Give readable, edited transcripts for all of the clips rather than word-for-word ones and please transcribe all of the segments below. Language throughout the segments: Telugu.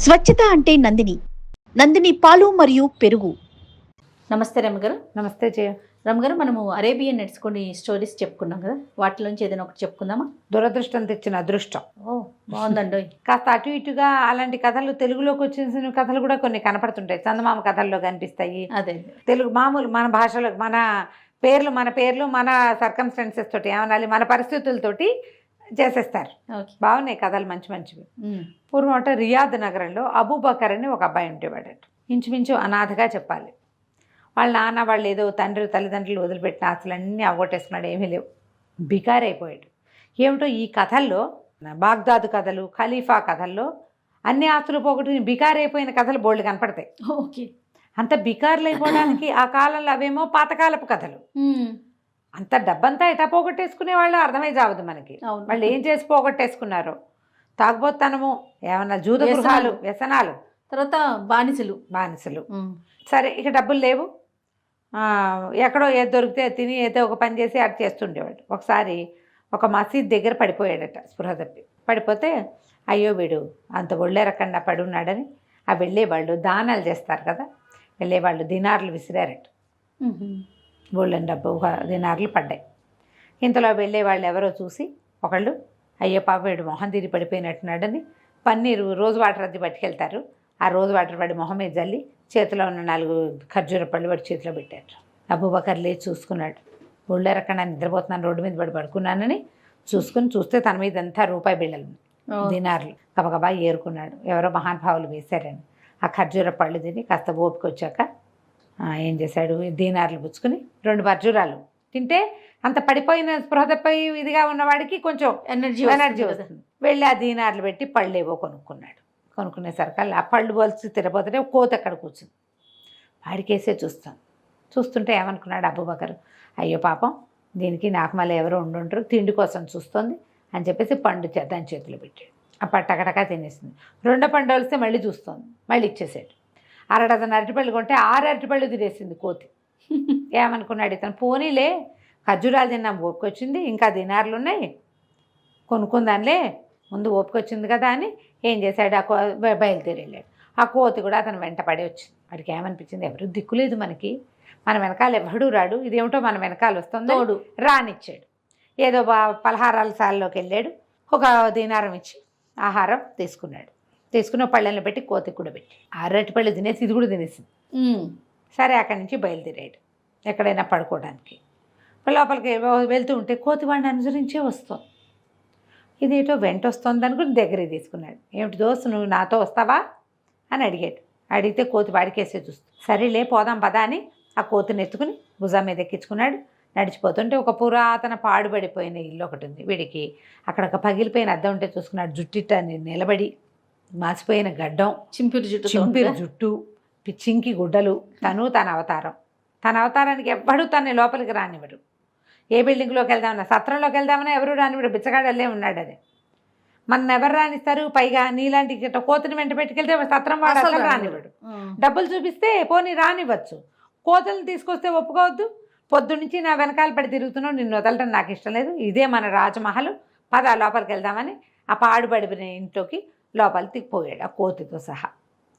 స్వచ్ఛత అంటే నందిని పాలు మరియు పెరుగు. నమస్తే రమగారు. నమస్తే జయ. రమగారు, మనము అరేబియన్ నట్స్ కొన్ని స్టోరీస్ చెప్పుకున్నాం కదా, వాటిలోంచి ఏదైనా ఒకటి చెప్పుకుందామా? దురదృష్టం తెచ్చిన అదృష్టం. ఓ బాగుందండి. కాస్త అటు ఇటుగా అలాంటి కథలు తెలుగులోకి వచ్చిన కథలు కూడా కొన్ని కనపడుతుంటాయి. చందమామ కథల్లో కనిపిస్తాయి. అదే తెలుగు మామూలు మన భాషలో మన పేర్లు మన సర్కమ్స్టాన్సెస్ తోటి ఏమనాలి, మన పరిస్థితులతోటి చేసేస్తారు. బాగున్నాయి కథలు, మంచి మంచివి. పూర్వం అంటే రియాద్ నగరంలో అబూబకర్ అని ఒక అబ్బాయి ఉండేవాడట. ఇంచుమించు అనాథగా చెప్పాలి. వాళ్ళ నాన్న వాళ్ళు ఏదో తల్లిదండ్రులు వదిలిపెట్టిన ఆస్తులన్నీ అవగొట్టేసుకున్నాడు, ఏమీ లేవు, బికారైపోయాడు. ఏమిటో ఈ కథల్లో, బాగ్దాదు కథలు, ఖలీఫా కథల్లో అన్ని ఆస్తులు పోగొట్టుకుని బికారైపోయిన కథలు బోల్డ్ కనపడతాయి. ఓకే. అంత బికారులు అయిపోవడానికి ఆ కాలంలో అవేమో పాతకాలపు కథలు. అంత డబ్బంతా ఎటా పోగొట్టేసుకునే వాళ్ళు అర్థమై జావదు మనకి. వాళ్ళు ఏం చేసి పోగొట్టేసుకున్నారు? తాగుబోతనము, ఏమన్నా జూద గృహాలు, వ్యసనాలు, తర్వాత బానిసలు. సరే, ఇక డబ్బులు లేవు, ఎక్కడో ఏది దొరికితే తిని ఏదో ఒక పని చేసి అది చేస్తుండేవాడు. ఒకసారి ఒక మసీద్ దగ్గర పడిపోయాడట, స్పృహ తప్పి. పడిపోతే అయ్యో వీడు అంత ఒళ్ళేరకుండా పడున్నాడని ఆ వెళ్ళేవాళ్ళు దానాలు చేస్తారు కదా, వెళ్ళేవాళ్ళు దినార్లు విసిరారట. బోళ్ళని డబ్బు దినార్లు పడ్డాయి. ఇంతలో వెళ్ళేవాళ్ళు ఎవరో చూసి ఒకళ్ళు అయ్యో పాప వీడు మొహం తిరిగి పడిపోయినట్టున్నాడని పన్నీరు రోజు వాటర్ అద్దె పట్టుకెళ్తారు. ఆ రోజు వాటర్ పడి మొహం మీద జల్లి చేతిలో ఉన్న 4 ఖర్జూర పళ్ళు వాడి చేతిలో పెట్టారు. అబూబకర్ లేచి చూసుకున్నాడు. ఒళ్ళెరకుండా నిద్రపోతున్నాను, రోడ్డు మీద పడుకున్నానని చూస్తే తన మీద అంతా రూపాయి బిళ్ళలు, దినార్లు గబగబా ఏరుకున్నాడు. ఎవరో మహానుభావులు వేశారని ఆ ఖర్జూర పళ్ళు తిని కాస్త ఓపిక వచ్చాక ఏం చేశాడు, దీనార్లు పుచ్చుకుని 2 ఖర్జూరాలు తింటే అంత పడిపోయిన స్పృహతపై ఇదిగా ఉన్నవాడికి కొంచెం ఎనర్జీ వస్తుంది. వెళ్ళి ఆ దీనార్లు పెట్టి పళ్ళేవో కొనుక్కున్నాడు. కొనుక్కునేసరికి ఆ పళ్ళు పోల్చి తిరగపోతుంటే కోత అక్కడ కూర్చుంది. వాడికేసే చూస్తుంటే ఏమనుకున్నాడు అబూబకర్, అయ్యో పాపం దీనికి నాకు మళ్ళీ ఎవరో ఉండుంటారు, తిండి కోసం చూస్తుంది అని చెప్పేసి పండు దాని చేతిలో పెట్టాడు. ఆ పట్టకటకా తినేసింది. 2 పండు వలిస్తే మళ్ళీ చూస్తోంది, మళ్ళీ ఇచ్చేసాడు. 6 డజన్ అరటిపళ్ళు కొంటే 6 అరటిపళ్ళు తినేసింది కోతి. ఏమనుకున్నాడు ఇతను, పోనీలే ఖర్జూరాలు తిన్నాం, ఓపిక వచ్చింది, ఇంకా దినార్లు ఉన్నాయి, కొనుక్కుందానిలే, ముందు ఓపిక వచ్చింది కదా అని ఏం చేశాడు, బయలుదేరి వెళ్ళాడు. ఆ కోతి కూడా అతను వెంటపడి వచ్చింది. వాడికి ఏమనిపించింది, ఎవరు దిక్కులేదు మనకి, మన వెనకాల ఎవడూ రాడు, ఇదేమిటో మన వెనకాల వస్తుందో రానిచ్చాడు. ఏదో పలహారాల సాల్లోకి వెళ్ళాడు. ఒక దీనారం ఇచ్చి ఆహారం తీసుకున్న పళ్ళెలను పెట్టి కోతికి కూడా పెట్టి 6 అరటిపళ్ళు తినేసి ఇది కూడా తినేసింది. సరే, అక్కడి నుంచి బయలుదేరాడు ఎక్కడైనా పడుకోవడానికి. లోపలికి వెళ్తూ ఉంటే కోతి వాడిని అనుసరించే వస్తుంది. ఇదేటో వెంట వస్తుంది అనుకుని దగ్గరికి తీసుకున్నాడు. ఏమిటి దోస్తు, నువ్వు నాతో వస్తావా అని అడిగాడు. అడిగితే కోతి వాడికేసే చూస్తుంది. సరేలే పోదాం పదా అని ఆ కోతిని ఎత్తుకుని భుజం మీద ఎక్కించుకున్నాడు. నడిచిపోతుంటే ఒక పురాతన పాడుబడిపోయిన ఇల్లు ఒకటి ఉంది. వీడికి అక్కడ ఒక పగిలిపోయిన అద్దం ఉంటే చూసుకున్నాడు. జుట్టిట నిలబడి మాసిపోయిన గడ్డం, చింపిరి జుట్టు, చింకి గుడ్డలు, తన అవతారానికి ఎవ్వడూ తన లోపలికి రానివ్వడు. ఏ బిల్డింగ్లోకి వెళ్దామన్నా, సత్రంలోకి వెళ్దామన్నా ఎవరు రానివ్వడు, బిచ్చగాడల్లే ఉన్నాడు. అది మన ఎవరు రానిస్తారు? పైగా నీలాంటి కోతిని వెంట పెట్టుకెళ్తే సత్రం వాడు అసలు రానివ్వడు. డబ్బులు చూపిస్తే పోనీ రానివ్వచ్చు, కోతులను తీసుకొస్తే ఒప్పుకోవద్దు. పొద్దున్నుంచి నా వెనకాల పడి తిరుగుతున్నావు, నిన్ను వదలటం నాకు ఇష్టం లేదు, ఇదే మన రాజమహల్, పద లోపలికి వెళ్దామని ఆ పాడుబడిన ఇంట్లోకి లోపలికి పోయాడు ఆ కోతితో సహా.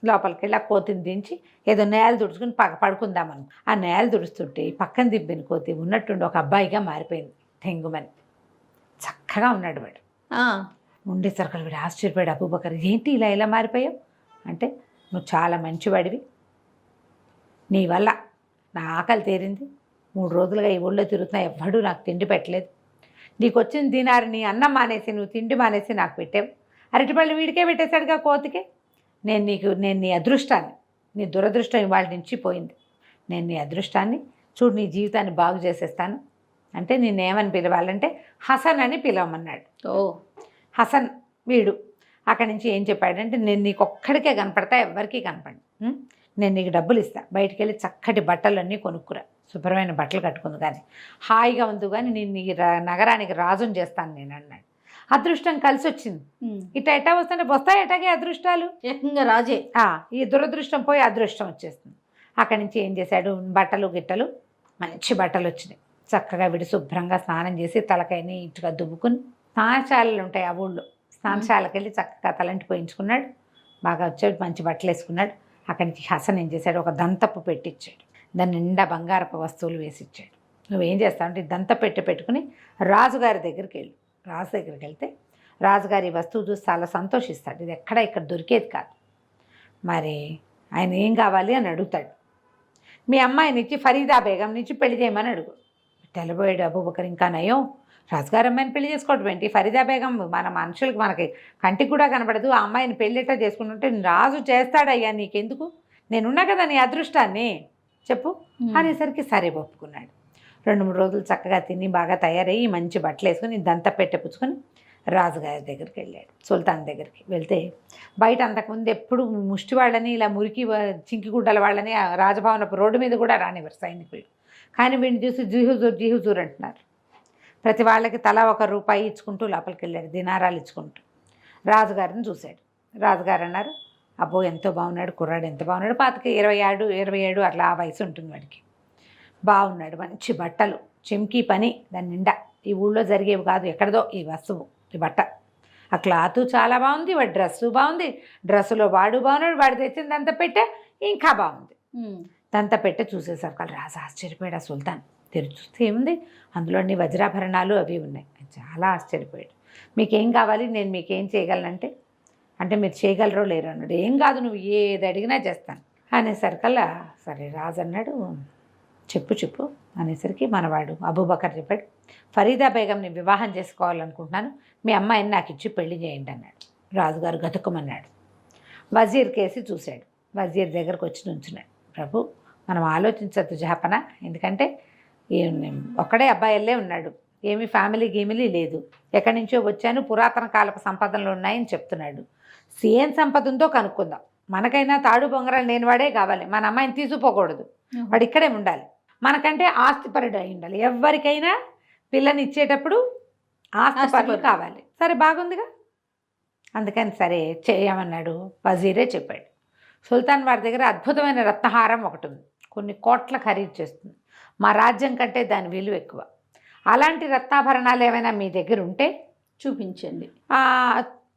లోపలికి వెళ్ళి ఆ కోతిని దించి ఏదో నేల తుడుచుకుని పడుకుందామని ఆ నేల తుడుస్తుంటే పక్కన దింపిన కోతి ఉన్నట్టుండి ఒక అబ్బాయిగా మారిపోయింది. తెంగుమని చక్కగా ఉన్నాడు వాడు. ఉండేసరికి వీడు ఆశ్చర్యపోయాడు. అబూబకర్, ఏంటి ఇలా మారిపోయావు అంటే, నువ్వు చాలా మంచివాడివి, నీ వల్ల నా ఆకలి తీరింది, 3 రోజులుగా ఈ ఊళ్ళో తిరుగుతున్నా, ఎవ్వడూ నాకు తిండి పెట్టలేదు, నీకు వచ్చిన దినారు నీ అన్నం మానేసి నువ్వు తిండి మానేసి నాకు పెట్టావు, అరటిపళ్ళు వీడికే పెట్టేశాడుగా కోతికే, నేను నీ అదృష్టాన్ని, నీ దురదృష్టం ఇవాళ నుంచి పోయింది, నేను నీ అదృష్టాన్ని చూడు, నీ జీవితాన్ని బాగు చేసేస్తాను అంటే నిన్నేమని పిలవాలంటే హసన్ అని పిలవమన్నాడు. హసన్ వీడు అక్కడి నుంచి ఏం చెప్పాడంటే, నేను నీకు ఒక్కడికే కనపడతా, ఎవరికీ కనపడి, నేను నీకు డబ్బులు ఇస్తా, బయటికి వెళ్ళి చక్కటి బట్టలన్నీ కొనుక్కురా, శుభ్రమైన బట్టలు కట్టుకుంది కానీ హాయిగా ఉంది, కానీ నేను ఈ నగరానికి రాజుని చేస్తాను నేను అన్నాడు. అదృష్టం కలిసి వచ్చింది. ఎటా వస్తుంటే వస్తాయి ఎటాగే అదృష్టాలు, ఏకంగా రాజే. ఈ దురదృష్టం పోయి అదృష్టం వచ్చేస్తుంది. అక్కడి నుంచి ఏం చేశాడు, బట్టలు గిట్టలు మంచి బట్టలు వచ్చినాయి. చక్కగా వీడు శుభ్రంగా స్నానం చేసి తలకైని ఇటుగా దువ్వుకుని, స్నానశాలలు ఉంటాయి ఆ ఊళ్ళో, స్నానశాలకు వెళ్ళి చక్కగా తలంటి పోయించుకున్నాడు. బాగా వచ్చాడు, మంచి బట్టలు వేసుకున్నాడు. అక్కడి నుంచి హసన్ ఏం చేశాడు, ఒక దంతపు పెట్టిచ్చాడు, దాని నిండా బంగారపు వస్తువులు వేసిచ్చాడు. నువ్వేం చేస్తావంటే దంత పెట్టుకుని రాజుగారి దగ్గరికి వెళ్ళు. రాజు దగ్గరికి వెళ్తే రాజుగారి ఈ వస్తువు చూసి చాలా సంతోషిస్తాడు. ఇది ఇక్కడ దొరికేది కాదు. మరి ఆయన ఏం కావాలి అని అడుగుతాడు. మీ అమ్మాయిని ఇచ్చి ఫరీదా బేగం నుంచి పెళ్లి చేయమని అడుగు. తెల్లబోయాడు అబూబకర్. ఇంకా నయం, రాజుగారి అమ్మాయిని పెళ్లి చేసుకోవడం ఏంటి? ఫరీదా బేగం మన మనుషులకి మనకి కంటికి కూడా కనబడదు. ఆ అమ్మాయిని పెళ్ళిట చేసుకుంటుంటే రాజు చేస్తాడయ్యా, నీకెందుకు, నేనున్నా కదా నీ అదృష్టాన్ని చెప్పు అనేసరికి సరే ఒప్పుకున్నాడు. 2-3 రోజులు చక్కగా తిని బాగా తయారయ్యి మంచి బట్టలు వేసుకుని దంత పుచ్చుకొని రాజుగారి దగ్గరికి వెళ్ళాడు, సుల్తాన్ దగ్గరికి. వెళ్తే బయట అంతకుముందు ఎప్పుడు ముష్టి వాళ్ళని ఇలా మురికి చింకిగుడ్డల వాళ్ళని రాజభవనపు రోడ్డు మీద కూడా రానివ్వరు సైనికులు. కానీ వీడిని చూసి జీహుజూర్ అంటున్నారు. ప్రతి వాళ్ళకి తలా ₹1 ఇచ్చుకుంటూ లోపలికి వెళ్ళాడు, దినారాలు ఇచ్చుకుంటూ. రాజుగారిని చూశాడు. రాజుగారు అన్నారు, అబ్బో ఎంతో బాగున్నాడు కుర్రాడు, ఎంత బాగున్నాడు, 27 అట్లా ఆ వయసు ఉంటుంది వాడికి. బాగున్నాడు, మంచి బట్టలు, చెంకీ పని దాని నిండా, ఈ ఊళ్ళో జరిగేవి కాదు, ఎక్కడదో ఈ వస్తువు, ఈ బట్ట, ఆ క్లాత్ చాలా బాగుంది, వాడి డ్రెస్సు బాగుంది, డ్రెస్సులో వాడు బాగున్నాడు, వాడు తెచ్చింది దంత పెట్టే ఇంకా బాగుంది. దంత పెట్టే చూసేసరికి రాజు ఆశ్చర్యపోయాడు. ఆ సుల్తాన్ చూస్తే ఏముంది, అందులో అన్ని వజ్రాభరణాలు అవి ఉన్నాయి. చాలా ఆశ్చర్యపోయాడు. మీకేం కావాలి, నేను మీకేం చేయగలనంటే, అంటే మీరు చేయగలరో లేరో అన్నాడు. ఏం కాదు, నువ్వు ఏది అడిగినా చేస్తాను అనేసరికల్లా సరే రాజు అన్నాడు, చెప్పు అనేసరికి మనవాడు అబూబకర్ చెప్పాడు, ఫరీదా బేగంని వివాహం చేసుకోవాలనుకుంటున్నాను, మీ అమ్మాయిని నాకు ఇచ్చి పెళ్లి చేయండి అన్నాడు. రాజుగారు గతుక్కుమన్నాడు. వజీర్ కేసి చూశాడు. వజీర్ దగ్గరకు వచ్చి నుంచున్నాడు. ప్రభు, మనం ఆలోచించద్దు జహాపన, ఎందుకంటే ఒక్కడే అబ్బాయిల్లే ఉన్నాడు, ఏమి ఫ్యామిలీ లేదు, ఎక్కడి నుంచో వచ్చాను, పురాతన కాలపు సంపదనలు ఉన్నాయని చెప్తున్నాడు. ఏం సంపద ఉందో కనుక్కుందాం, మనకైనా తాడు బొంగరాలు లేనివాడే కావాలి, మన అమ్మాయిని తీసుకుపోకూడదు, వాడు ఇక్కడే ఉండాలి, మనకంటే ఆస్తిపరుడు అయి ఉండాలి. ఎవరికైనా పిల్లని ఇచ్చేటప్పుడు ఆస్తిపరులు కావాలి. సరే బాగుందిగా, అందుకని సరే చేయమన్నాడు. వజీరే చెప్పాడు. సుల్తాన్ వారి దగ్గర అద్భుతమైన రత్నహారం ఒకటి ఉంది, కొన్ని కోట్ల ఖరీదు చేస్తుంది, మా రాజ్యం కంటే దాని విలువ ఎక్కువ. అలాంటి రత్నాభరణాలు ఏమైనా మీ దగ్గర ఉంటే చూపించండి,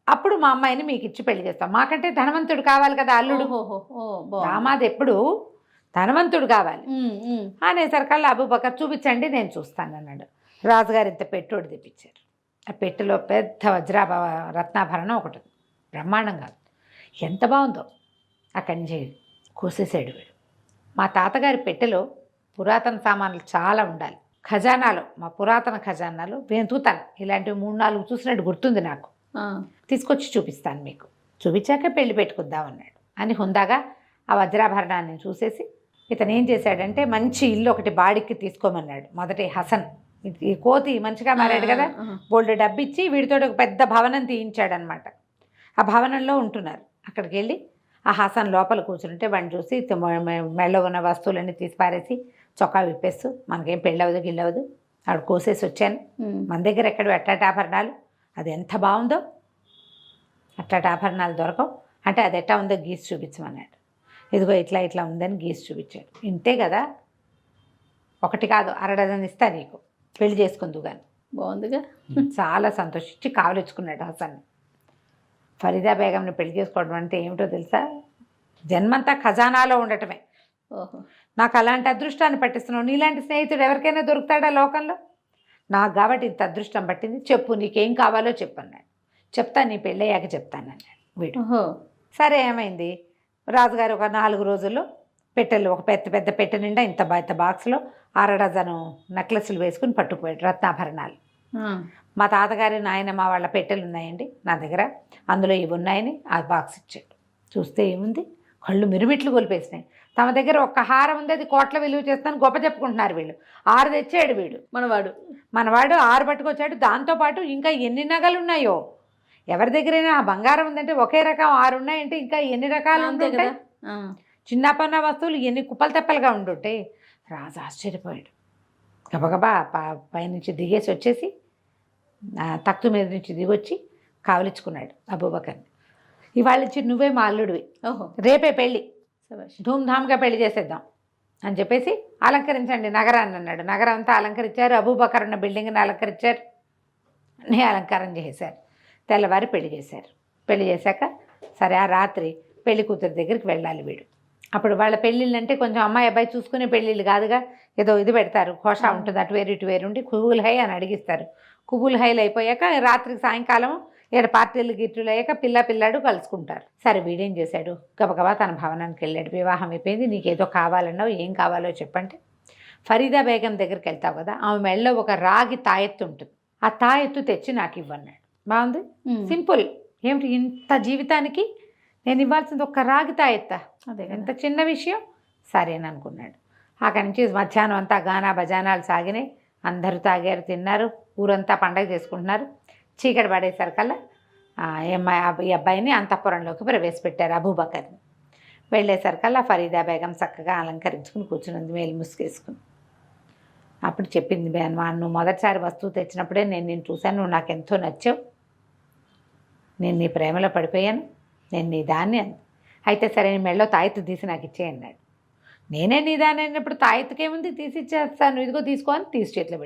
అప్పుడు మా అమ్మాయిని మీకు ఇచ్చి పెళ్లి చేస్తాం. మాకంటే ధనవంతుడు కావాలి కదా అల్లుడు, దామాది ఎప్పుడు ధనవంతుడు కావాలి అనేసరికల్లా అబూబకర్ చూపించండి నేను చూస్తాను అన్నాడు. రాజుగారు ఇంత పెట్టోడు తెప్పించారు. ఆ పెట్టెలో పెద్ద రత్నాభరణం ఒకటి ఉంది, బ్రహ్మాండంగా, ఎంత బాగుందో. అక్కడి నుంచి కోసేసాడు వీడు. మా తాతగారి పెట్టెలో పురాతన సామాన్లు చాలా ఉండాలి, ఖజానాలో, మా పురాతన ఖజానాలో వెతుకుతాను, ఇలాంటివి 3-4 చూసినట్టు గుర్తుంది నాకు, తీసుకొచ్చి చూపిస్తాను మీకు, చూపించాక పెళ్లి పెట్టుకుందామన్నాడు అని హుందాగా ఆ వజ్రాభరణాన్ని చూసేసి ఇతను ఏం చేశాడంటే మంచి ఇల్లు ఒకటి బాడికి తీసుకోమన్నాడు. మొదటి హసన్, ఈ కోతి మంచిగా మారాడు కదా, బోల్డ్ డబ్బిచ్చి వీడితో ఒక పెద్ద భవనం తీయించాడనమాట. ఆ భవనంలో ఉంటున్నారు. అక్కడికి వెళ్ళి ఆ హసన్ లోపల కూర్చుంటే వాడిని చూసి మెళ్ళ ఉన్న వస్తువులన్నీ తీసి పారేసి చొక్కా విప్పేస్తూ, మనకేం పెళ్ళవదు గిళ్ళవదు, ఆవిడ కోసేసి వచ్చాను, మన దగ్గర ఎక్కడ అట్టాటి ఆభరణాలు, అది ఎంత బాగుందో, అట్టాటి ఆభరణాలు దొరకవు అంటే అది ఎట్టా ఉందో గీసి చూపించమన్నాడు. ఇదిగో ఇట్లా ఉందని గీసి చూపించాడు. ఇంతే కదా, ఒకటి కాదు 6 డజన్ ఇస్తా నీకు, పెళ్లి చేసుకుందు కానీ. బాగుందిగా. చాలా సంతోషించి కావలించుకున్నాడు హసన్. ఫరీదా బేగంని పెళ్లి చేసుకోవడం అంటే ఏమిటో తెలుసా, జన్మంతా ఖజానాలో ఉండటమే. నాకు అలాంటి అదృష్టాన్ని పట్టిస్తున్నావు, నీలాంటి స్నేహితుడు ఎవరికైనా దొరుకుతాడా లోకంలో, నాకు కాబట్టి ఇంత అదృష్టం పట్టింది, చెప్పు నీకేం కావాలో చెప్పన్నాడు. చెప్తా, నీ పెళ్ళయ్యాక చెప్తానన్నాడు వీడు. సరే ఏమైంది, రాజుగారు ఒక 4 రోజుల్లో పెట్టెలు, ఒక పెద్ద పెట్టె నిండా ఇంత బాక్స్లో 6 డజను నెక్లెస్లు వేసుకుని పట్టుకుపోయాడు, రత్నాభరణాలు. మా తాతగారి నాయనమ్మ వాళ్ళ పెట్టెలు ఉన్నాయండి నా దగ్గర, అందులో ఇవి ఉన్నాయని ఆ బాక్స్ ఇచ్చాడు. చూస్తే ఏముంది, కళ్ళు మిరుమిట్లు కొలిపేసినాయి. తమ దగ్గర ఒక్క హారం ఉంది, అది కోట్ల విలువ చేస్తాను గొప్ప చెప్పుకుంటున్నారు వీళ్ళు. 6 తెచ్చాడు వీడు, మనవాడు 6 పట్టుకొచ్చాడు. దాంతోపాటు ఇంకా ఎన్ని నగలు ఉన్నాయో, ఎవరి దగ్గరైనా ఆ బంగారం ఉందంటే ఒకే రకం 6 ఉన్నాయంటే ఇంకా ఎన్ని రకాలు ఉంటుంటాయి, చిన్నపన్న వస్తువులు ఎన్ని కుప్పలు తెప్పలుగా ఉండుంటాయి. రాజు ఆశ్చర్యపోయాడు. గబగబా పైనుంచి దిగేసి వచ్చేసి తక్తు మీద నుంచి దిగొచ్చి కావలించుకున్నాడు అబూబకర్ని. ఇవాళ నుంచి నువ్వే మా అల్లుడివి, రేపే పెళ్ళి, ధూమ్ధామ్గా పెళ్లి చేసేద్దాం అని చెప్పేసి అలంకరించండి నగరాన్ని అన్నాడు. నగరం అంతా అలంకరించారు, అబూబకర్ ఉన్న బిల్డింగ్ని అలంకరించారు, అన్నీ అలంకారం చేశారు. తెల్లవారి పెళ్లి చేశారు. పెళ్లి చేశాక సరే ఆ రాత్రి పెళ్లి కూతురు దగ్గరికి వెళ్ళాలి వీడు. అప్పుడు వాళ్ళ పెళ్ళిళ్ళు అంటే కొంచెం అమ్మాయి అబ్బాయి చూసుకునే పెళ్ళిళ్ళు కాదుగా, ఏదో ఇది పెడతారు, కోషా ఉంటుంది, అటు వేరు ఇటు వేరు ఉండి కుబుల్ హై అని అడిగిస్తారు. కుబుల్ హైలు అయిపోయాక రాత్రికి సాయంకాలం ఇక్కడ పార్టీలు గిట్టులు అయ్యాక పిల్లాడు కలుసుకుంటారు. సరే వీడేం చేశాడు, గబగబా తన భవనానికి వెళ్ళాడు. వివాహం అయిపోయింది, నీకేదో కావాలన్నావు, ఏం కావాలో చెప్పంటే ఫరీదా బేగం దగ్గరికి వెళ్తావు కదా, ఆమె మెళ్ళలో ఒక రాగి తాయెత్తు ఉంటుంది, ఆ తాయెత్తు తెచ్చి నాకు ఇవ్వన్నాడు. బాగుంది, సింపుల్. ఏమిటి ఇంత జీవితానికి నేను ఇవ్వాల్సింది ఒక్క రాగి తాయెత్తా, అదే ఎంత చిన్న విషయం. సరేననుకున్నాడు. అక్కడి నుంచి మధ్యాహ్నం అంతా గానా బజానాలు సాగినాయి, అందరూ తాగారు, తిన్నారు, ఊరంతా పండగ చేసుకుంటున్నారు. చీకటి పడేసరికల్లా ఈ అబ్బాయిని అంతఃపురంలోకి ప్రవేశపెట్టారు, అబూబకర్ని. వెళ్ళేసరికల్లా ఫరీదా బేగం చక్కగా అలంకరించుకుని కూర్చున్నది, మేలు ముసుగేసుకుని. అప్పుడు చెప్పింది, నువ్వు మొదటిసారి వస్తువు తెచ్చినప్పుడే నేను నిన్ను చూశాను, నువ్వు నాకు ఎంతో నచ్చావు, నేను నీ ప్రేమలో పడిపోయాను, నేను నీ దాన్ని అంది. అయితే సరే నీ మెళ్ళో తాయెత్తు తీసి నాకు ఇచ్చేయన్నాడు. నేనే నీ దాన్ని అయినప్పుడు తాయెత్తుకేముంది, తీసి ఇచ్చేస్తాను, ఇదిగో తీసుకో అని తీసి చేతిలో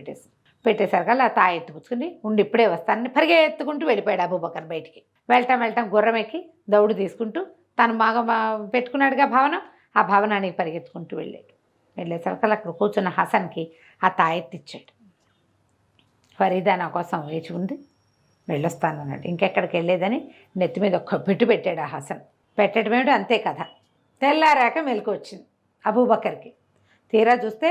పెట్టేసరికల్లా ఆ తాయెత్తు పుచ్చుకుని ఉండి ఇప్పుడే వస్తానని పరిగెత్తుకుంటూ వెళ్ళిపోయాడు అబూబకర్ బయటికి. వెళ్ళటం గుర్రం ఎక్కి దౌడు తీసుకుంటూ తను బాగా పెట్టుకున్నాడుగా భవనం, ఆ భవనానికి పరిగెత్తుకుంటూ వెళ్ళేసరికల్లా అక్కడ కూర్చున్న హసన్కి ఆ తాయెత్తు ఇచ్చాడు. ఫరీదా నా కోసం వేచి ఉంది, వెళ్ళొస్తానన్నాడు. ఇంకెక్కడికి వెళ్ళేదని నెత్తి మీద ఒక్క పెట్టాడు ఆ హసన్. పెట్టడమేమిటి అంతే కథ. తెల్లారాక మెలకు వచ్చింది అబూబకర్కి. తీరా చూస్తే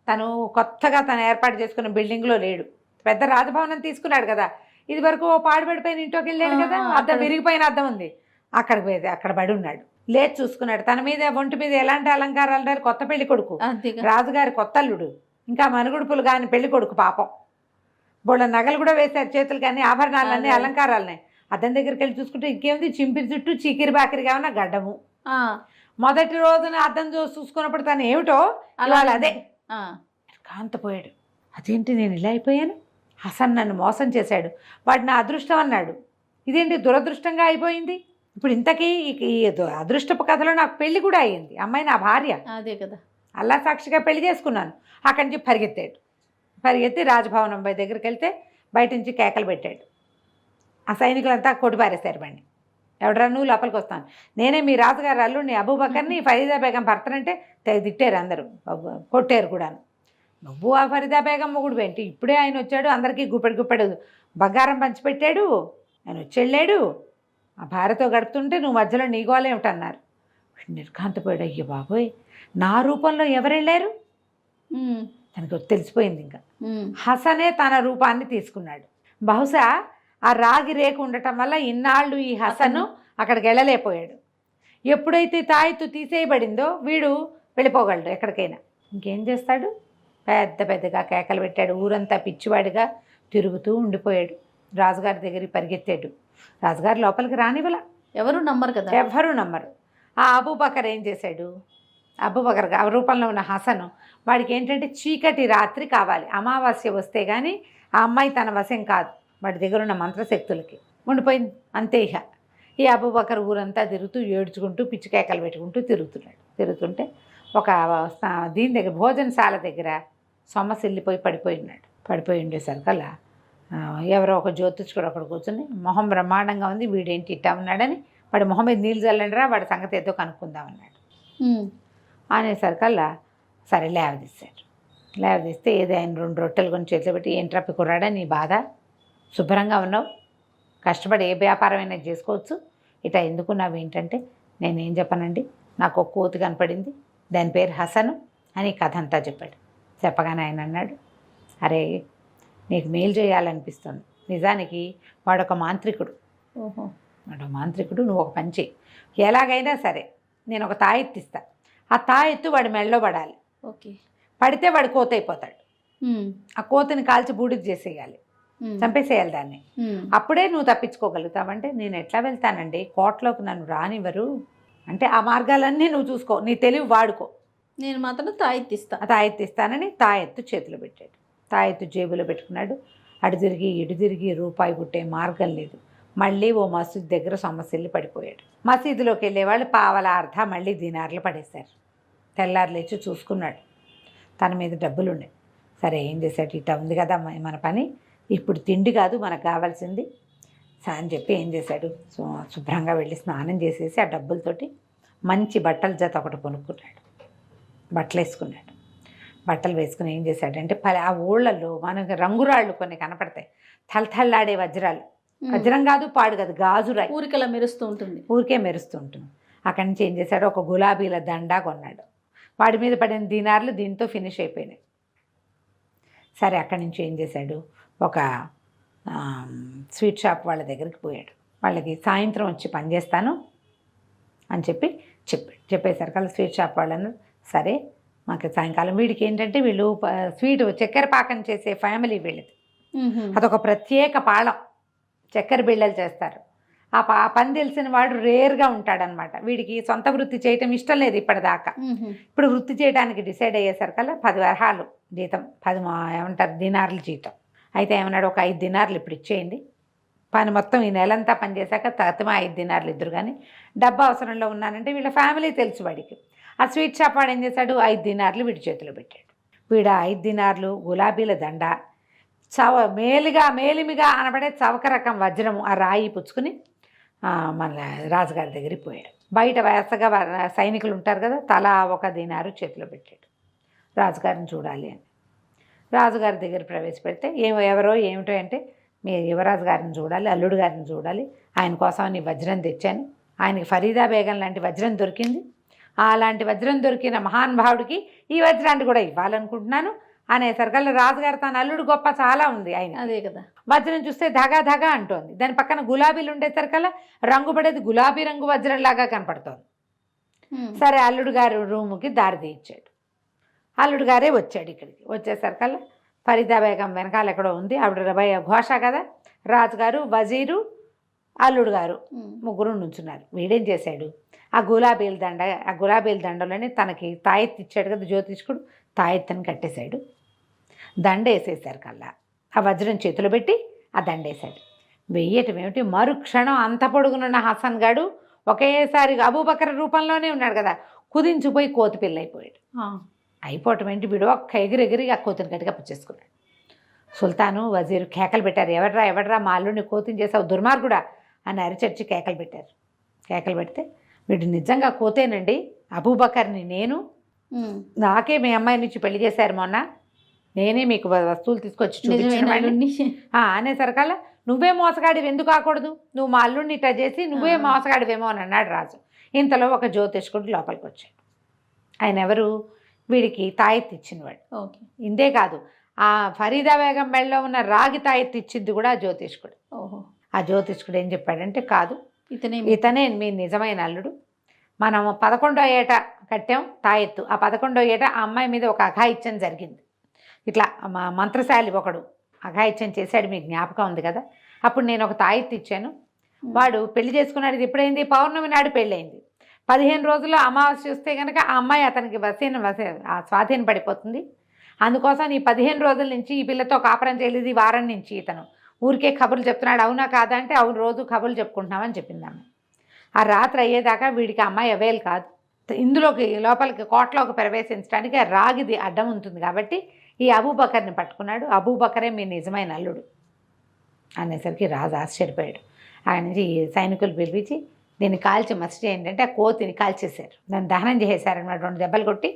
తను కొత్తగా తను ఏర్పాటు చేసుకున్న బిల్డింగ్లో లేడు, పెద్ద రాజభవనం తీసుకున్నాడు కదా, ఇది వరకు పాడుపడిపోయిన ఇంట్లోకి వెళ్ళాడు కదా, అద్దం విరిగిపోయిన అద్దం ఉంది, అక్కడ పడి ఉన్నాడు. లేచి చూసుకున్నాడు, తన మీద ఒంటి మీద ఎలాంటి అలంకారాలు లేరు, కొత్త పెళ్లి కొడుకు, రాజుగారి కొత్తల్లుడు, ఇంకా మనుగుడుపులు కాని పెళ్లి కొడుకు పాపం. బోళ్ళ నగలు కూడా వేశారు చేతులు, కానీ ఆభరణాలన్నీ అలంకారాలనే. అద్దం దగ్గరికి వెళ్ళి చూసుకుంటే ఇంకేముంది, చింపిరి చుట్టూ చీకిరి బాకిరిగా ఉన్న గడ్డము. మొదటి రోజున అద్దం చూసుకున్నప్పుడు తను ఏమిటో ఇవాళ అదే కాంతపోయాడు. అదేంటి నేను ఇలా అయిపోయాను, హసన్ నన్ను మోసం చేశాడు, వాడు నా అదృష్టం అన్నాడు, ఇదేంటి దురదృష్టంగా అయిపోయింది. ఇప్పుడు ఇంతకీ ఈ అదృష్టపు కథలో నాకు పెళ్లి కూడా అయ్యింది, అమ్మాయి నా భార్య, అదే కదా, అల్లా సాక్షిగా పెళ్లి చేసుకున్నాను. అక్కడి నుంచి పరిగెత్తి రాజభవనం దగ్గరికి వెళ్తే బయట నుంచి కేకలు పెట్టాడు. ఆ సైనికులంతా కొట్టిపారేశారు బండి. ఎవడరా నువ్వు, లోపలికి వస్తాను, నేనే మీ రాజుగారు అల్లుడిని అబూబకర్ని, ఫరీదా బేగం భర్తనంటే తిట్టారు అందరూ, కొట్టారు కూడాను. నువ్వు ఆ ఫరీదా బేగం మొగుడు ఏంటి, ఇప్పుడే ఆయన వచ్చాడు, అందరికీ గుప్పెడు బంగారం పంచిపెట్టాడు, ఆయన వచ్చి ఆ భార్యతో గడుపుతుంటే నువ్వు మధ్యలో నీగోలేమిటన్నారు. నిర్ఘాంతపోయాడు. అయ్యో బాబోయ్, నా రూపంలో ఎవరు వెళ్ళారు, తనకు తెలిసిపోయింది. ఇంకా హసనే తన రూపాన్ని తీసుకున్నాడు. బహుశా ఆ రాగి రేకు ఉండటం వల్ల ఇన్నాళ్ళు ఈ హసను అక్కడికి వెళ్ళలేకపోయాడు. ఎప్పుడైతే తాయెత్తు తీసేయబడిందో వీడు వెళ్ళిపోగలడు ఎక్కడికైనా. ఇంకేం చేస్తాడు, పెద్దగా కేకలు పెట్టాడు, ఊరంతా పిచ్చివాడిగా తిరుగుతూ ఉండిపోయాడు. రాజుగారి దగ్గరికి పరిగెత్తాడు. రాజుగారు లోపలికి రానివ్వల, ఎవరు నమ్మరు. ఆ అబూబకర్ ఏం చేశాడు, అబూబకర్ ఆ రూపంలో ఉన్న హసను వాడికి ఏంటంటే చీకటి రాత్రి కావాలి, అమావాస్య వస్తే కానీ ఆ అమ్మాయి తన వశం కాదు, వాడి దగ్గర ఉన్న మంత్రశక్తులకి ఉండిపోయింది. అంతే. ఈ అబూబకర్ ఊరంతా తిరుగుతూ ఏడ్చుకుంటూ పిచ్చి కేకలు పెట్టుకుంటూ తిరుగుతుంటే ఒక దీని దగ్గర భోజనశాల దగ్గర సొమ్మసిల్లిపోయి పడిపోయి ఉండేసరికల్లా ఎవరో ఒక జ్యోతిష్కుడు అక్కడ కూర్చొని, మొహం బ్రహ్మాండంగా ఉంది, వీడేంటి ఇట్టా ఉన్నాడని, వాడి మొహం మీద నీళ్ళు చల్లండిరా, వాడి సంగతి ఏదో కనుక్కుందామన్నాడు. అనేసరికల్లా సరే లేవదీస్తే ఏదో ఆయన 2 రొట్టెలు కొని చేతిలో పెట్టి, ఏంట్రా కుర్రాడా నీ బాధ, శుభ్రంగా ఉన్నావు, కష్టపడి ఏ వ్యాపారమైనా చేసుకోవచ్చు, ఇట్లా ఎందుకున్నావు ఏంటంటే, నేనేం చెప్పనండి, నాకు ఒక కోతి కనపడింది, దాని పేరు హసను అని కథ అంతా చెప్పాడు. చెప్పగానే ఆయన అన్నాడు, అరే నీకు మేలు చేయాలనిపిస్తుంది, నిజానికి వాడొక మాంత్రికుడు, నువ్వు ఒక పని చెయ్యి, ఎలాగైనా సరే నేను ఒక తాయెత్తు ఇస్తా, ఆ తాయెత్తు వాడి మెళ్ళలో పడాలి, పడితే వాడు కోత అయిపోతాడు, ఆ కోతిని కాల్చి బూడిద చేసేయాలి, చంపేసేయాలి దాన్ని, అప్పుడే నువ్వు తప్పించుకోగలుగుతావంటే, నేను ఎట్లా వెళ్తానండి, కోటలోకి నన్ను రానివ్వరు అంటే, ఆ మార్గాలన్నీ నువ్వు చూసుకో, నీ తెలివి వాడుకో, నేను మాత్రం తాయెత్తిస్తానని తాయెత్తు చేతిలో పెట్టాడు. తాయెత్తు జేబులో పెట్టుకున్నాడు. అటు తిరిగి ఇటు తిరిగి రూపాయి పుట్టే మార్గం లేదు. మళ్ళీ ఓ మసీదు దగ్గర సొమ్మసిల్లి పడిపోయాడు. మసీదులోకి వెళ్ళేవాళ్ళు పావలా అర్ధ మళ్ళీ దినార్లు పడేశారు. తెల్లారు లేచి చూసుకున్నాడు, తన మీద డబ్బులు ఉన్నాయి. సరే ఏం చేశాడు, ఇట్లా ఉంది కదా మన పని, ఇప్పుడు తిండి కాదు మనకు కావాల్సింది, అని చెప్పి ఏం చేశాడు, శుభ్రంగా వెళ్ళి స్నానం చేసేసి ఆ డబ్బులతోటి మంచి బట్టల జత ఒకటి కొనుక్కున్నాడు. బట్టలు వేసుకున్నాడు. బట్టలు వేసుకుని ఏం చేశాడంటే ఆ ఊళ్ళల్లో మనకి రంగురాళ్ళు కొన్ని కనపడతాయి, తలతళ్ళాడే వజ్రాలు. వజ్రం కాదు, పాడు కాదు, గాజురాయి. ఊరికలా మెరుస్తూ ఉంటుంది. ఊరికే మెరుస్తూ ఉంటుంది. అక్కడి నుంచి ఏం చేశాడు, ఒక గులాబీల దండా కొన్నాడు. వాడి మీద పడిన దీనార్లు దీంతో ఫినిష్ అయిపోయినాయి. సరే, అక్కడి నుంచి ఏం చేశాడు, ఒక స్వీట్ షాప్ వాళ్ళ దగ్గరికి పోయాడు. వాళ్ళకి సాయంత్రం వచ్చి పనిచేస్తాను అని చెప్పేసరికి వాళ్ళ స్వీట్ షాప్ వాళ్ళను, సరే మాకు సాయంకాలం, వీడికి ఏంటంటే వీళ్ళు స్వీట్ చక్కెర పాకం చేసే ఫ్యామిలీ వీళ్ళది. అదొక ప్రత్యేక పాళం, చక్కెర బిళ్ళలు చేస్తారు. ఆ పని తెలిసిన వాడు రేర్గా ఉంటాడనమాట. వీడికి సొంత వృత్తి చేయటం ఇష్టం లేదు ఇప్పటిదాకా. ఇప్పుడు వృత్తి చేయడానికి డిసైడ్ అయ్యేసరికల్లా 10 వరహాలు జీతం, 10 దినార్లు జీతం. అయితే ఏమన్నాడు, ఒక 5 దినార్లు ఇప్పుడు ఇచ్చేయండి, పని మొత్తం ఈ నెలంతా పనిచేశాక తతిమా 5 దినార్లు ఇద్దరు, కానీ డబ్బు అవసరంలో ఉన్నానంటే వీళ్ళ ఫ్యామిలీ తెలుసు వాడికి. ఆ స్వీట్ షాప్ వాడు ఏం చేశాడు, 5 దినార్లు వీడి చేతిలో పెట్టాడు. వీడు 5 దినార్లు, గులాబీల దండ, మేలిమిగా అనబడే చవక రకం వజ్రము, ఆ రాయి పుచ్చుకుని మన రాజుగారి దగ్గరికి పోయాడు. బయట వరుసగా సైనికులు ఉంటారు కదా, తలా 1 దినారు చేతిలో పెట్టాడు. రాజుగారిని చూడాలి అని రాజుగారి దగ్గర ప్రవేశపెడితే ఎవరో ఏమిటో అంటే, మీ యువరాజు గారిని చూడాలి, అల్లుడు గారిని చూడాలి, ఆయన కోసం నీ వజ్రం తెచ్చాను, ఆయనకి ఫరీదా బేగం లాంటి వజ్రం దొరికింది, అలాంటి వజ్రం దొరికిన మహానుభావుడికి ఈ వజ్రాన్ని కూడా ఇవ్వాలనుకుంటున్నాను అనేసరికల్లా రాజుగారు తన అల్లుడు గొప్ప చాలా ఉంది ఆయన. అదే కదా, వజ్రం చూస్తే ధగా ధగా అంటోంది. దాని పక్కన గులాబీలు ఉండేసరికల్లా రంగు పడేది గులాబీ రంగు వజ్రంలాగా కనపడుతోంది. సరే, అల్లుడు గారు రూముకి దారి తీయించాడు. అల్లుడు గారే వచ్చాడు. ఇక్కడికి వచ్చేసరికల్లా ఫరీదా బేగం వెనకాల ఎక్కడో ఉంది, ఆవిడ ఘోష కదా, రాజుగారు, వజీరు, అల్లుడు గారు ముగ్గురు నుంచున్నారు. వీడేం చేశాడు, ఆ గులాబీల దండలోనే తనకి తాయెత్తు ఇచ్చాడు కదా జ్యోతిష్కుడు, తాయెత్తుని కట్టేశాడు. దండ వేసేసరికల్లా ఆ వజ్రం చేతిలో పెట్టి ఆ దండ వేశాడు. వెయ్యటం ఏమిటి, మరుక్షణం అంత పొడుగునున్న హసన్ గాడు ఒకేసారి అబూబకర్ రూపంలోనే ఉన్నాడు కదా, కుదించిపోయి కోతి పిల్ల అయిపోయాడు. అయిపోవటం ఏంటి, వీడు ఒక్క ఎగిరెగిరి ఆ కోతిని గట్టిగా పుచ్చేసుకున్నాడు. సుల్తాను, వజీరు కేకలు పెట్టారు, ఎవడ్రా మా అల్లుడిని కోతిని చేసావు దుర్మార్గుడా అని అరిచర్చి కేకలు పెట్టారు. కేకలు పెడితే, వీడు నిజంగా కోతేనండి, అబూబకర్ని నేను, నాకే మీ అమ్మాయి నుంచి పెళ్లి చేశారు మొన్న, నేనే మీకు వస్తువులు తీసుకొచ్చి చూపించాను అనేసరికల్లా, నువ్వే మోసగాడివి ఎందుకు కాకూడదు, నువ్వు మా అల్లుడిని ఇట్లా చేసి నువ్వే మోసగాడివేమో అని అన్నాడు రాజు. ఇంతలో ఒక జ్యోతిష్కుడు లోపలికి వచ్చాడు. ఆయన ఎవరు, వీడికి తాయెత్తు ఇచ్చినవాడు. ఓకే, ఇంతే కాదు, ఆ ఫరీదా బేగం మెడలో ఉన్న రాగి తాయెత్తు ఇచ్చింది కూడా ఆ జ్యోతిష్కుడు. ఓహో, ఆ జ్యోతిష్కుడు ఏం చెప్పాడంటే, కాదు, ఇతనే మీ నిజమైన అల్లుడు, మనం 11వ ఏట కట్టాం తాయెత్తు, ఆ 11వ ఏట ఆ అమ్మాయి మీద ఒక అఘాయిత్యం జరిగింది. ఇట్లా మా మంత్రశాలి ఒకడు అఘాయిత్యం చేశాడు, మీకు జ్ఞాపకం ఉంది కదా, అప్పుడు నేను ఒక తాయెత్తు ఇచ్చాను, వాడు పెళ్లి చేసుకున్నాడు. ఇది ఎప్పుడైంది, పౌర్ణమి నాడు పెళ్ళయింది. 15 రోజుల్లో అమావాస్య వస్తే కనుక ఆ అమ్మాయి అతనికి స్వాధీనం పడిపోతుంది. అందుకోసం ఈ 15 రోజుల నుంచి ఈ పిల్లతో కాపురం చేయలేదు, ఈ వారం నుంచి ఇతను ఊరికే కబుర్లు చెప్తున్నాడు. అవునా కాదా అంటే, అవును, రోజు కబుర్లు చెప్పుకుంటున్నామని చెప్పింది ఆమె. ఆ రాత్రి అయ్యేదాకా వీడికి అమ్మాయి అవైల్ కాదు. ఇందులోకి లోపలికి కోటలోకి ప్రవేశించడానికి ఆ రాగిది అడ్డం ఉంటుంది కాబట్టి ఈ అబూబకర్ని పట్టుకున్నాడు. అబూబకరే మీ నిజమైన అల్లుడు అనేసరికి రాజు ఆశ్చర్యపోయాడు. ఆయన నుంచి సైనికులు పిలిపించి దీన్ని కాల్చి మస్ట్ ఏంటంటే ఆ కోతిని కాల్చేశారు, దాన్ని దహనం చేసేసారనమాట. 2 దెబ్బలు కొట్టి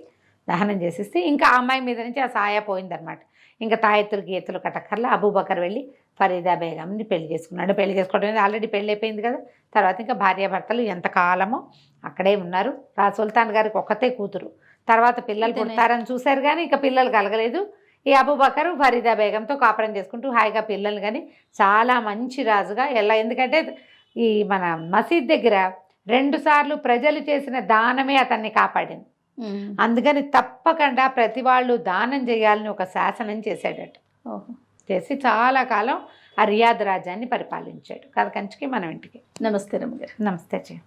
దహనం చేసేస్తే ఇంకా ఆ అమ్మాయి మీద నుంచి ఆ సాయ పోయిందనమాట. ఇంకా తాయెత్తులు గీతలు కట్టక్కర్లా. అబూబకర్ వెళ్ళి ఫరీదా బేగంని పెళ్లి చేసుకున్నాడు. పెళ్లి చేసుకోవడం ఆల్రెడీ పెళ్ళి అయిపోయింది కదా. తర్వాత ఇంకా భార్యాభర్తలు ఎంతకాలమో అక్కడే ఉన్నారు. సుల్తాన్ గారికి ఒక్కతే కూతురు. తర్వాత పిల్లలు పుడతారని చూశారు కానీ ఇంకా పిల్లలు కలగలేదు. ఈ అబూబకర్ ఫరీదా బేగంతో కాపురం చేసుకుంటూ హాయిగా పిల్లలు కానీ చాలా మంచి రాజుగా ఎందుకంటే ఈ మన మసీద్ దగ్గర 2 సార్లు ప్రజలు చేసిన దానమే అతన్ని కాపాడింది. అందుకని తప్పకుండా ప్రతి వాళ్ళు దానం చేయాలని ఒక శాసనం చేశాడట. చేసి చాలా కాలం ఆ రియాద్ రాజ్యాన్ని పరిపాలించాడు. కథ కంచికి మనం ఇంటికి. నమస్తే రమ్మగారు. నమస్తే చెయ్యి.